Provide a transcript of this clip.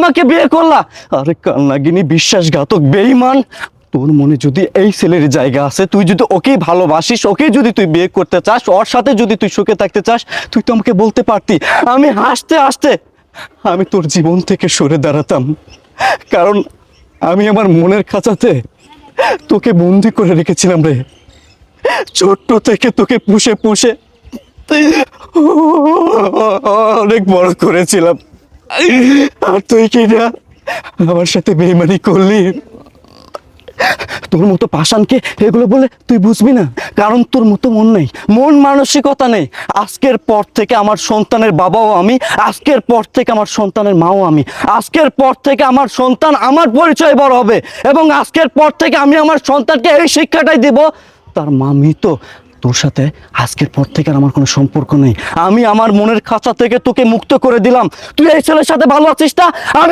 আমাকে বিয়ে করলা? আরে কালনাগিনী, বিশ্বাসঘাতক, বেঈমান। তোর মনে যদি এই ছেলের জায়গা আছে, তুই যদি ওকেই ভালোবাসিস, ওকে যদি তুই বিয়ে করতে চাস, ওর সাথে যদি তুই সুখে থাকতে চাস, তুই তো আমাকে বলতে পারতি। আমি হাসতে হাসতে আমি তোর জীবন থেকে সরে দাঁড়াতাম, কারণ আমি আমার মনের খাঁচাতে তোকে বন্দি করে রেখেছিলাম রে। ছোট্ট থেকে তোকে পুষে পুষে অনেক বড় করেছিলাম, আর তুই কি না আমার সাথে বেইমানি করলি? তোর মতো পাষাণকে এগুলো বলে তুই বুঝবি না, কারণ তোর মতো মন নেই, মন মানসিকতা নেই। আজকের পর থেকে আমার সন্তানের বাবাও আমি, আজকের পর থেকে আমার সন্তানের মাও আমি, আজকের পর থেকে আমার সন্তান আমার পরিচয় বড় হবে, এবং আজকের পর থেকে আমি আমার সন্তানকে এই শিক্ষাটাই দেব, তার মা মৃত, তোর সাথে আজকের পর থেকে আর আমার কোনো সম্পর্ক নেই। আমি আমার মনের খাঁচা থেকে তোকে মুক্ত করে দিলাম। তুই এই ছেলের সাথে ভালো আছিস না?